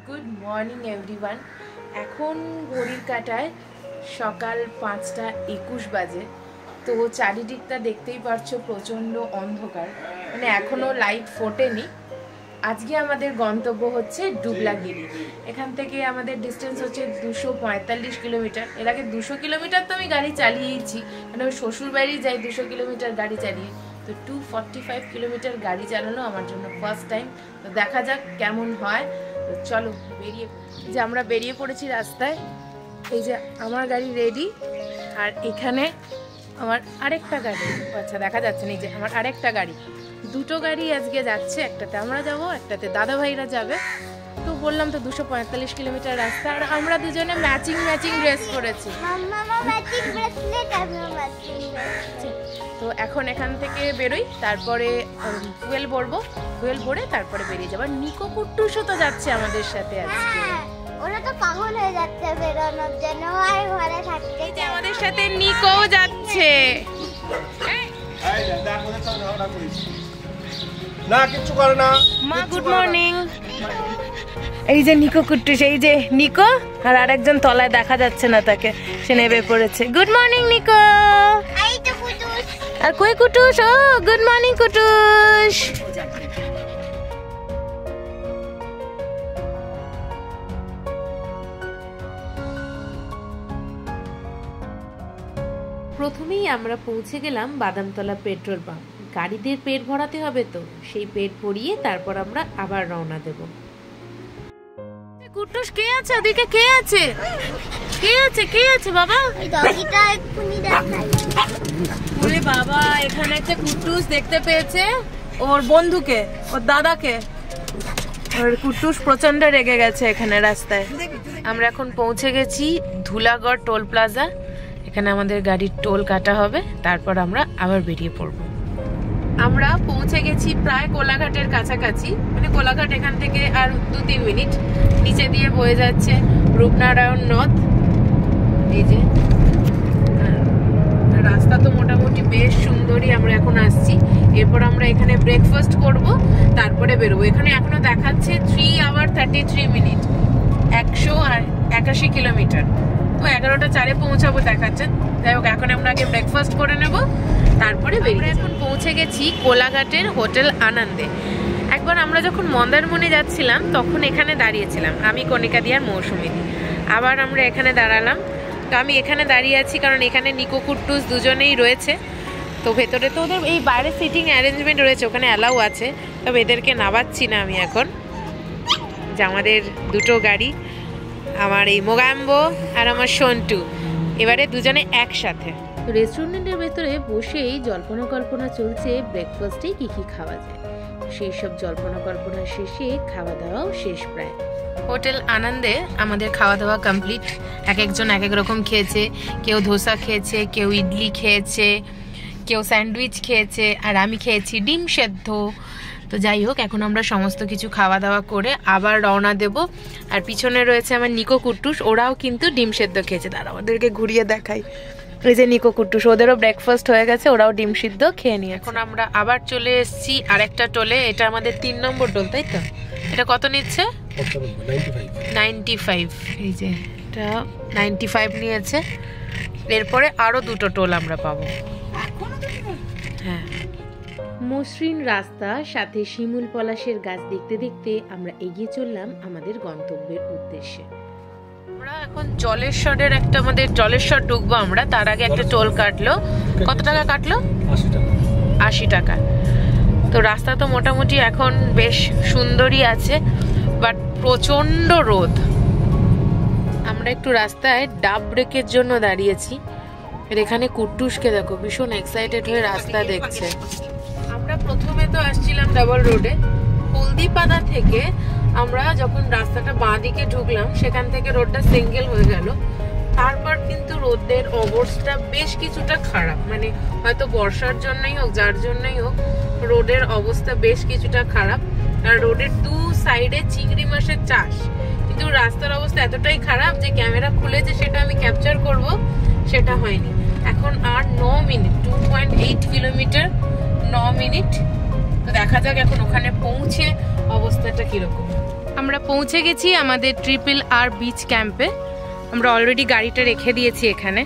Good morning everyone. এখন ঘড়ির কাঁটায় সকাল 5:21 বাজে। তো চারিদিকটা দেখতেই পারছো প্রচণ্ড অন্ধকার, মানে এখনও লাইট ফোটেনি। আজকে আমাদের গন্তব্য হচ্ছে ডুবলাগিরি। এখান থেকে আমাদের ডিস্টেন্স হচ্ছে 245 কিলোমিটার। এর আগে 200 কিলোমিটার তো আমি গাড়ি চালিয়েছি, মানে আমি শ্বশুর বাড়ি যাই 200 কিলোমিটার গাড়ি চালিয়ে। তো 245 কিলোমিটার গাড়ি চালানো আমার জন্য ফার্স্ট টাইম। তো দেখা যাক কেমন হয়। তো চলো যে আমরা বেরিয়ে পড়েছি রাস্তায়। এই যে আমার গাড়ি রেডি, আর এখানে আমার আরেকটা গাড়ি, আচ্ছা দেখা যাচ্ছে না, এই যে আমার আরেকটা গাড়ি। দুটো গাড়ি আজকে যাচ্ছে, একটাতে আমরা যাব, একটাতে দাদা ভাইরা যাবে। তো বললাম তো 245 কিলোমিটার রাস্তা, আর আমরা দুজনে ম্যাচিং ড্রেস করেছি। তো এখন এখান থেকে বেরোই, তারপরে ফুয়েল ভরবো, ফুয়েল ভরে তারপরে বেরিয়ে যাবো। নিকো কুট্টুসও তো যাচ্ছে আমাদের সাথে আজকে। ওরা তো পাগল হয়ে যাচ্ছে বেরোনোর জন্য, আর ঘরে থাকতে। এই যে আমাদের সাথে নিকো যাচ্ছে। না কিছু করে না মা গুড মর্নিং। এই যে নিকো কুট্টুস, এই যে নিকো, আর আরেকজন তলায় দেখা যাচ্ছে না, তাকে সে নেমে পড়েছে। Good morning Niko. এই তো কুটুস। আর কই কুটুস? ও গুড মর্নিং কুটুস। প্রথমেই আমরা পৌঁছে গেলাম বাদামতলা পেট্রোল পাম্প। গাড়িদের পেট ভরাতে হবে, তো সেই পেট ভরিয়ে তারপর আমরা আবার রওনা দেব। কুটুস কে আছে ওদিকে? কে আছে? কে আছে বাবা? এই ডগিটা এক্ষুনি দেখাই। ওরে বাবা, এখানে একটা কুটুস দেখতে পেয়েছে ওর বন্ধুকে, ওর দাদাকে। ওর কুটুস প্রচন্ড রেগে গেছে এখানে রাস্তায়। আমরা এখন পৌঁছে গেছি ধুলাগড় টোল প্লাজা। এখানে আমাদের গাড়ির টোল কাটা হবে, তারপর আমরা আবার বেরিয়ে পড়ব। আমরা পৌঁছে গেছি প্রায় কোলাঘাটের কাছাকাছি, মানে কোলাঘাট এখান থেকে আর 2-3 মিনিট। নিচে দিয়ে বয়ে যাচ্ছে রূপনারায়ণ নদ। এই যে রাস্তা তো মোটামুটি বেশ সুন্দরই। আমরা এখন আসছি, এরপর আমরা এখানে ব্রেকফাস্ট করব, তারপরে বেরোবো। এখানে এখনো দেখাচ্ছে 3 আওয়ার 33 মিনিট, 181 কিলোমিটার। তো 11:04 পৌঁছাবো দেখাচ্ছে। যাই হোক, এখন আমরা আগে ব্রেকফাস্ট করে নেব, তারপরে বেরিয়ে। এখন পৌঁছে গেছি কোলাঘাটের হোটেল আনন্দে। একবার আমরা যখন মন্দারমণি যাচ্ছিলাম তখন এখানে দাঁড়িয়েছিলাম, আমি কণিকা দি আর মৌসুমী দি। আবার আমরা এখানে দাঁড়ালাম। তো আমি এখানে দাঁড়িয়ে আছি কারণ এখানে নিকো কুট্টুস দুজনেই রয়েছে। তো ভেতরে তো ওদের এই বাইরে সিটিং অ্যারেঞ্জমেন্ট রয়েছে, ওখানে অ্যালাউ আছে, তবে এদেরকে নামাচ্ছি না আমি এখন। যে আমাদের দুটো গাড়ি, আমার এই মোগাম্বো আর আমার সন্টু, এবারে দুজনে একসাথে। রেস্টুরেন্টের ভেতরে বসেই জল্পনা কল্পনা চলছে ব্রেকফাস্টে কি কি খাওয়া যায়। সেই সব জল্পনা কল্পনা শেষে খাওয়া দাওয়াও শেষ প্রায়। হোটেল আনন্দে আমাদের খাওয়া দাওয়া কমপ্লিট। একজন এক রকম খেয়েছে, কেউ ধোসা খেয়েছে, কেউ ইডলি খেয়েছে, কেউ স্যান্ডউইচ খেয়েছে, আর আমি খেয়েছি ডিম সেদ্ধ। তো যাই হোক, এখন আমরা সমস্ত কিছু খাওয়া দাওয়া করে আবার রওনা দেব। আর পিছনে রয়েছে আমার নিকো কুট্টুস, ওরাও কিন্তু ডিম সেদ্ধ খেয়েছে। তারা ওদেরকে ঘুরিয়ে দেখাই। এই যে নিকো কুট্টুস, ওদেরও ব্রেকফাস্ট হয়ে গেছে, ওরাও ডিম সিদ্ধ খেয়ে নিয়ে। এখন আমরা আবার চলে এসেছি আরেকটা টোলে। এটা আমাদের 3 নম্বর টোল, তাই তো? এটা কত নিচ্ছে? 95। এই যে এটা 95 নিয়েছে। এরপরে আরো 2টো টোল আমরা পাবো। হ্যাঁ, মসৃণ রাস্তা, সাথে শিমুল পলাশের গাছ দেখতে দেখতে আমরা এগিয়ে চললাম আমাদের গন্তব্যের উদ্দেশ্যে। আমরা এখন জলেশ্বরের আমাদের জলেশ্বর ঢুকবো আমরা। তার আগে একটা টোল কাটলো। কত টাকা কাটলো? 80 টাকা। তো রাস্তা তো মোটামুটি এখন বেশ সুন্দরই আছে, বাট প্রচন্ড রোদ। আমরা একটু রাস্তায় ডাব ব্রেকের জন্য দাঁড়িয়েছি। আর এখানে কুট্টুসকে দেখো, ভীষণ এক্সাইটেড হয়ে রাস্তা দেখছে। আমরা প্রথমে তো আসছিলাম ডাবল রোডে, হলদিপাড়া থেকে। আমরা যখন রাস্তাটা বাঁ দিকে ঢুকলাম, সেখান থেকে রোডটা সিঙ্গেল হয়ে গেল। তারপর কিন্তু রোদের অবস্থা বেশ কিছুটা খারাপ, মানে হয়তো বর্ষার জন্যই হোক, যার জন্যই হোক, রোডের অবস্থা বেশ কিছুটা খারাপ। আর রোডের 2 সাইডে চিংড়ি মাছের চাষ, কিন্তু রাস্তার অবস্থা এতটাই খারাপ যে ক্যামেরা খুলে যে সেটা আমি ক্যাপচার করব সেটা হয়নি। এখন আর 9 মিনিট, 2.8 কিলোমিটার, 9 মিনিট। তো দেখা যাক এখন ওখানে পৌঁছে অবস্থাটা কিরকম। আমরা পৌঁছে গেছি আমাদের RRR বিচ ক্যাম্পে। আমরা অলরেডি গাড়িটা রেখে দিয়েছি এখানে।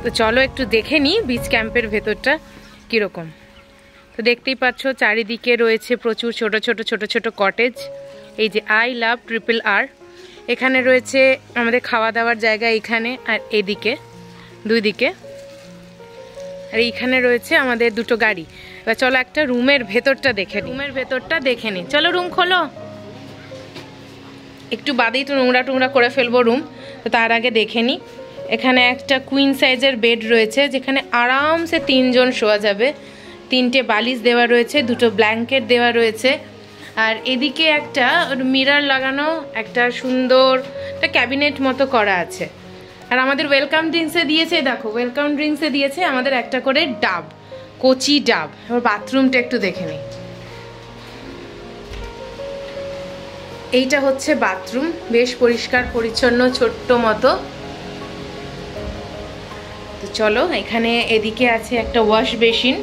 তো চলো একটু দেখে নিই বিচ ক্যাম্পের ভেতরটা কীরকম। তো দেখতেই পাচ্ছ চারিদিকে রয়েছে প্রচুর ছোট ছোট ছোট ছোট কটেজ। এই যে আই লাভ RRR। এখানে রয়েছে আমাদের খাওয়া দাওয়ার জায়গা এখানে, আর এদিকে দুই দিকে, আর এইখানে রয়েছে আমাদের দুটো গাড়ি। এবার চলো একটা রুমের ভেতরটা দেখে নিই। চলো রুম খোলো। একটু বাদেই তো নোংরা টোংরা করে ফেলবো রুম, তো তার আগে দেখে নিই। এখানে একটা কুইন সাইজের বেড রয়েছে যেখানে আরামসে 3 জন শোয়া যাবে। 3টে বালিশ দেওয়া রয়েছে, 2টো ব্ল্যাঙ্কেট দেওয়া রয়েছে, আর এদিকে একটা মিরর লাগানো একটা সুন্দর একটা ক্যাবিনেট মতো করা আছে। আর আমাদের ওয়েলকাম ড্রিঙ্কসে দিয়েছে, দেখো ওয়েলকাম ড্রিঙ্কসে দিয়েছে আমাদের একটা করে ডাব, কচি ডাব। এবার বাথরুমটা একটু দেখে নিই। এইটা হচ্ছে বাথরুম, বেশ পরিষ্কার পরিচ্ছন্ন ছোট্ট মতো। তো চলো, এখানে এদিকে আছে একটা ওয়াশ বেসিন।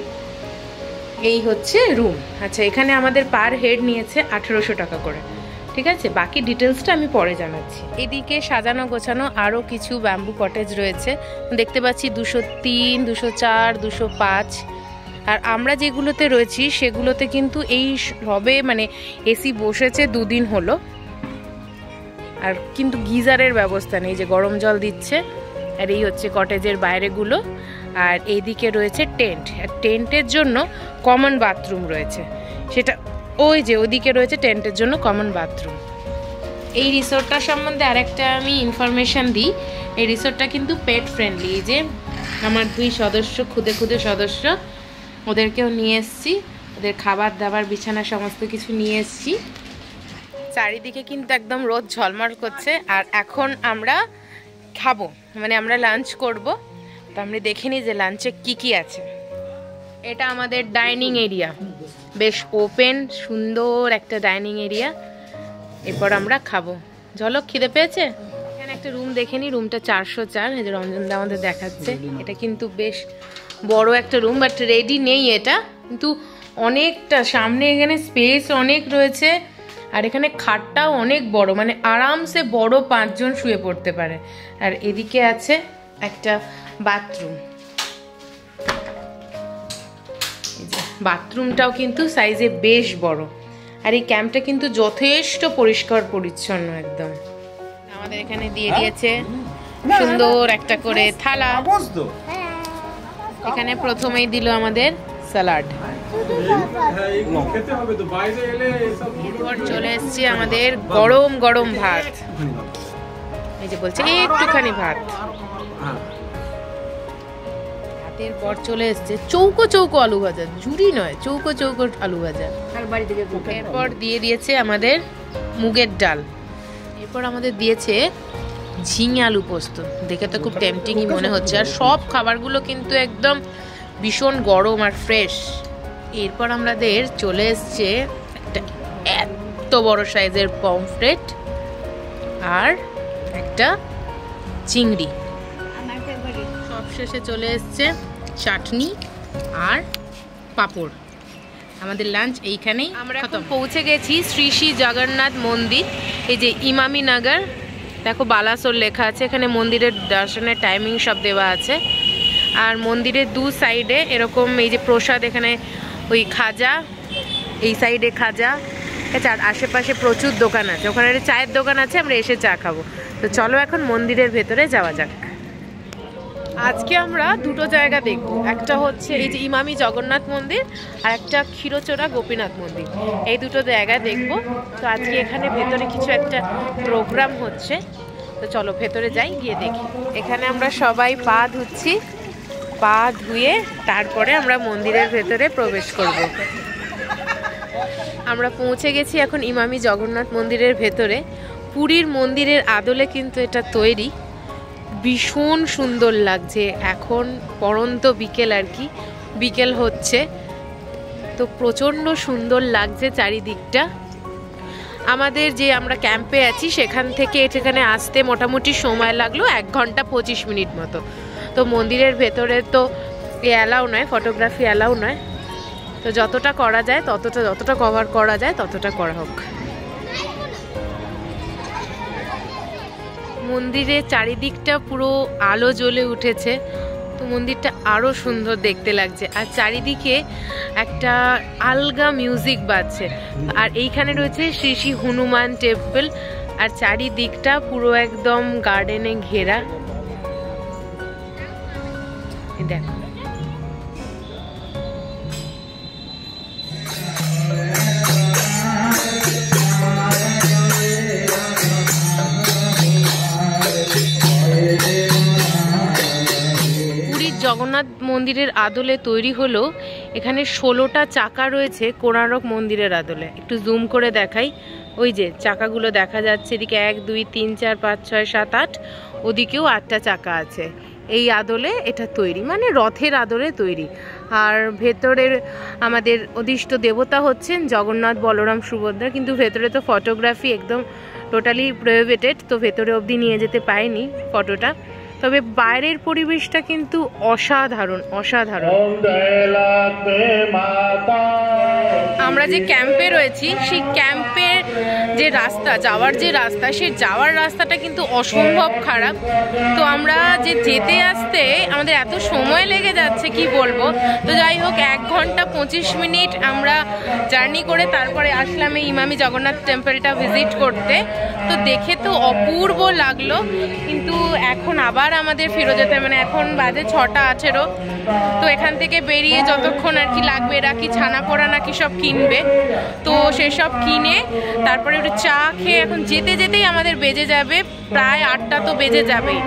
এই হচ্ছে রুম। আচ্ছা, এখানে আমাদের পার হেড নিয়েছে 1800 টাকা করে। ঠিক আছে, বাকি ডিটেলসটা আমি পরে জানাচ্ছি। এদিকে সাজানো গোছানো আরও কিছু ব্যাম্বু কটেজ রয়েছে, দেখতে পাচ্ছি 203, 204, 205। আর আমরা যেগুলোতে রয়েছি সেগুলোতে কিন্তু এই সবে মানে এসি বসেছে 2 দিন হলো, আর কিন্তু গিজারের ব্যবস্থা নেই, যে গরম জল দিচ্ছে। আর এই হচ্ছে কটেজের বাইরেগুলো। আর এইদিকে রয়েছে টেন্ট, আর টেন্টের জন্য কমন বাথরুম রয়েছে, সেটা ওই যে ওইদিকে রয়েছে টেন্টের জন্য কমন বাথরুম। এই রিসোর্টটা সম্বন্ধে আরেকটা আমি ইনফরমেশান দিই। এই রিসোর্টটা কিন্তু পেট ফ্রেন্ডলি। এই যে আমার 2 সদস্য, খুদে খুদে সদস্য, ওদেরকেও নিয়ে এসছি, ওদের খাবার দাবার বিছানা সমস্ত কিছু নিয়ে এসছি। চারিদিকে কিন্তু একদম রোদ ঝলমল করছে। আর এখন আমরা খাবো, মানে আমরা লাঞ্চ করব। তো আমরা দেখে নিই যে লাঞ্চে কি কি আছে। এটা আমাদের ডাইনিং এরিয়া, বেশ ওপেন সুন্দর একটা ডাইনিং এরিয়া। এরপর আমরা খাবো। ঝলক খিদে পেয়েছে? এখানে একটা রুম দেখে নিই, রুমটা 404। এই যে রঞ্জনদা আমাদের দেখাচ্ছে, এটা কিন্তু বেশ বড় একটা রুম, বাট রেডি নেই এটা, কিন্তু অনেকটা সামনে এখানে স্পেস অনেক রয়েছে। আর এখানে খাটটাও অনেক বড়, মানে আরামসে বড় 5 জন শুয়ে পড়তে পারে। আর এদিকে আছে একটা বাথরুম। বাথরুমটাও কিন্তু সাইজে বেশ বড়। আর এই ক্যাম্পটা কিন্তু যথেষ্ট পরিষ্কার পরিচ্ছন্ন একদম। আমাদের এখানে দিয়ে দিয়েছে সুন্দর একটা করে থালা। এখানে প্রথমেই দিল আমাদের স্যালাড। এরপর চলে এসছে আমাদের গরম গরম ভাত। এই যে বলছে একটুখানি ভাত। এরপর চলে এসছে চৌকো চৌকো আলু ভাজা, ঝুরি নয়, চৌকো চৌকো আলু ভাজা। এরপর দিয়ে দিয়েছে আমাদের মুগের ডাল। এরপর আমাদের দিয়েছে ঝিঙে আলু পোস্ত। দেখে তো খুব টেম্পটিংই মনে হচ্ছে। আর সব খাবারগুলো কিন্তু একদম ভীষণ গরম আর ফ্রেশ। এরপর আমাদের চলে এসছে একটা এত বড় সাইজের পমফ্রেট আর একটা চিংড়ি। সবশেষে চলে এসছে চাটনি আর পাঁপড়। আমাদের লাঞ্চ এইখানেই। আমরা এখন পৌঁছে গেছি শ্রী শ্রী জগন্নাথ মন্দির। এই যে ইমামি নগর, দেখো বালাসোর লেখা আছে। এখানে মন্দিরের দর্শনের টাইমিং সব দেওয়া আছে। আর মন্দিরের 2 সাইডে এরকম এই যে প্রসাদ, এখানে ওই খাজা, এই সাইডে খাজা, আর আশেপাশে প্রচুর দোকান আছে। ওখানে একটা চায়ের দোকান আছে, আমরা এসে চা খাবো। তো চলো এখন মন্দিরের ভেতরে যাওয়া যাক। আজকে আমরা 2টো জায়গা দেখব। একটা হচ্ছে এই যে ইমামি জগন্নাথ মন্দির, আর একটা ক্ষীরচোরা গোপীনাথ মন্দির। এই 2টো জায়গা দেখব। তো আজকে এখানে ভেতরে কিছু একটা প্রোগ্রাম হচ্ছে, তো চলো ভেতরে যাই, গিয়ে দেখি। এখানে আমরা সবাই পা ধুচ্ছি, পা ধুয়ে তারপরে আমরা মন্দিরের ভেতরে প্রবেশ করব। আমরা পৌঁছে গেছি এখন ইমামি জগন্নাথ মন্দিরের ভেতরে। পুরীর মন্দিরের আদলে কিন্তু এটা তৈরি, ভীষণ সুন্দর লাগছে। এখন পরন্ত বিকেল, আর কি বিকেল হচ্ছে, তো প্রচণ্ড সুন্দর লাগছে চারিদিকটা। আমাদের যে আমরা ক্যাম্পে আছি সেখান থেকে এখানে আসতে মোটামুটি সময় লাগলো 1 ঘন্টা 25 মিনিট মতো। তো মন্দিরের ভেতরে তো অ্যালাউ নয়, ফটোগ্রাফি অ্যালাউ নয়, তো যতটা করা যায় যতটা কভার করা যায় ততটা করা হোক। মন্দিরের চারিদিকটা পুরো আলো জ্বলে উঠেছে, তো মন্দিরটা আরো সুন্দর দেখতে লাগছে। আর চারিদিকে একটা আলগা মিউজিক বাজছে। আর এইখানে রয়েছে শ্রী শ্রী হনুমান টেম্পল, আর চারিদিকটা পুরো একদম গার্ডেনে ঘেরা। দেখো জগন্নাথ মন্দিরের আদলে তৈরি হলো এখানে 16টা চাকা রয়েছে কোণারক মন্দিরের আদলে। একটু জুম করে দেখাই, ওই যে চাকাগুলো দেখা যাচ্ছে, এদিকে 1 2 3 4 5 6 7 8, ওদিকেও 8টা চাকা আছে। এই আদলে এটা তৈরি, মানে রথের আদলে তৈরি। আর ভেতরের আমাদের অধিষ্ঠ দেবতা হচ্ছেন জগন্নাথ, বলরাম, সুভদ্রা। কিন্তু ভেতরে তো ফটোগ্রাফি একদম টোটালি প্রোহিবিটেড, তো ভেতরে অবধি নিয়ে যেতে পাইনি ফটোটা। তবে বাইরের পরিবেশটা কিন্তু অসাধারণ অসাধারণ। আমরা যে ক্যাম্পে রয়েছি, সেই ক্যাম্পের যে রাস্তা যাওয়ার সেই যাওয়ার রাস্তাটা কিন্তু অসম্ভব খারাপ। তো আমরা যে যেতে আসতে আমাদের এত সময় লেগে যাচ্ছে কি বলবো। তো যাই হোক 1 ঘন্টা 25 মিনিট আমরা জার্নি করে তারপরে আসলাম এই ইমামি জগন্নাথ টেম্পলটা ভিজিট করতে। তো দেখে তো অপূর্ব লাগলো, কিন্তু এখন আবার আমাদের ফিরে যেতে, মানে এখন বাজে 6টা 18। তো এখান থেকে বেরিয়ে যতক্ষণ আর কি লাগবে, এরা কি ছানা পোড়া নাকি সব কিনবে, তো সেসব কিনে তারপরে একটু চা খেয়ে এখন যেতে যেতেই আমাদের বেজে যাবে প্রায় 8টা, তো বেজে যাবেই।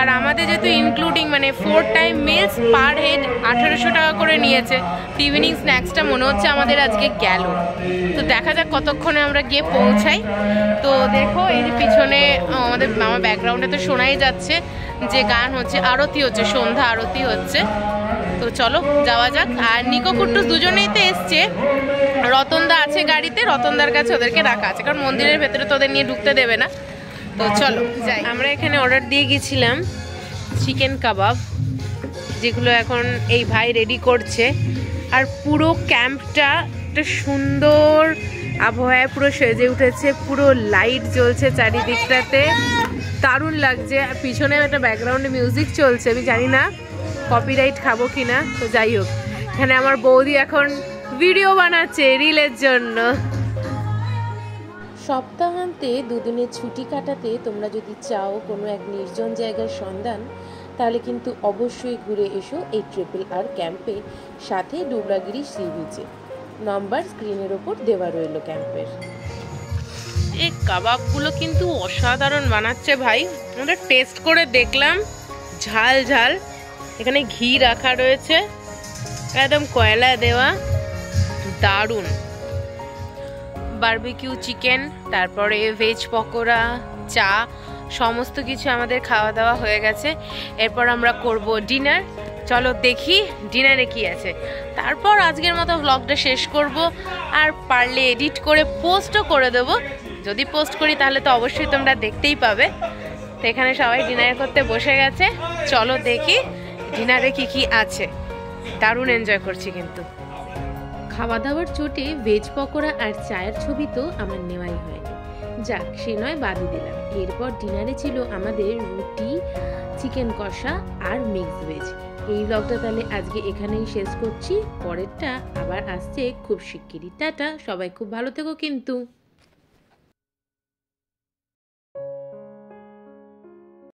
আর আমাদের যেহেতু ইনক্লুডিং মানে 4 টাইম মিলস পার হেড 1800 টাকা করে নিয়েছে। ইভিনিং স্ন্যাক্সটা মনে হচ্ছে আমাদের আজকে গেল। তো দেখা যাক কতক্ষণে আমরা গিয়ে পৌঁছাই। তো দেখো এই যে পিছনে আমার ব্যাকগ্রাউন্ডে তো শোনাই যাচ্ছে যে গান হচ্ছে, আরতি হচ্ছে, সন্ধ্যা আরতি হচ্ছে। তো চলো যাওয়া যাক। আর নিকো কুট্টুস দুজনেই তো এসছে, রতনদা আছে গাড়িতে, রতনদার কাছে ওদেরকে রাখা আছে, কারণ মন্দিরের ভেতরে তো ওদের নিয়ে ঢুকতে দেবে না। তো চলো যাই। আমরা এখানে অর্ডার দিয়ে গেছিলাম চিকেন কাবাব, যেগুলো এখন এই ভাই রেডি করছে। আর পুরো ক্যাম্পটা একটা সুন্দর আবহাওয়ায় পুরো সেজে উঠেছে, পুরো লাইট জ্বলছে চারিদিকটাতে, দারুণ লাগছে। আর পিছনে একটা ব্যাকগ্রাউন্ডে মিউজিক চলছে, আমি জানি না কপিরাইট খাবো কিনা। তো যাই হোক, এখানে আমার বৌদি এখন ভিডিও বানাচ্ছে রিলের জন্য। সপ্তাহান্তে 2 দিনের ছুটি কাটাতে তোমরা যদি চাও কোনো এক নির্জন জায়গার সন্ধান, তাহলে কিন্তু অবশ্যই ঘুরে এসো এই RRR ক্যাম্পে, সাথে ডুবরাগিরি সি বিচে। নাম্বার স্ক্রিনের ওপর দেওয়া রইল ক্যাম্পের। এই কাবাবগুলো কিন্তু অসাধারণ বানাচ্ছে ভাই, আমরা টেস্ট করে দেখলাম, ঝাল ঝাল। এখানে ঘি রাখা রয়েছে, একদম কয়লা দেওয়া, দারুণ। বারবিকিউ চিকেন, তারপরে ভেজ পকোড়া, চা, সমস্ত কিছু আমাদের খাওয়া দাওয়া হয়ে গেছে। এরপর আমরা করব ডিনার। চলো দেখি ডিনারে কি আছে, তারপর আজকের মতো ব্লগটা শেষ করব। আর পারলে এডিট করে পোস্টও করে দেবো, যদি পোস্ট করি তাহলে তো অবশ্যই তোমরা দেখতেই পাবে। তো এখানে সবাই ডিনার করতে বসে গেছে, চলো দেখি ডিনারে কি কি আছে। দারুণ এনজয় করছি কিন্তু। খাওয়া দাওয়ার চোটে ভেজ পকোড়া আর চায়ের ছবি তো আমার নেওয়াই হয়নি, যাক সে নয় বাদই দিলাম। এরপর ডিনারে ছিল আমাদের রুটি, চিকেন কষা আর মিক্স ভেজ। এই ব্লগটা তাহলে আজকে এখানেই শেষ করছি, পরেরটা আবার আসছে খুব শিগগিরই। টাটা, সবাই খুব ভালো থেকো কিন্তু।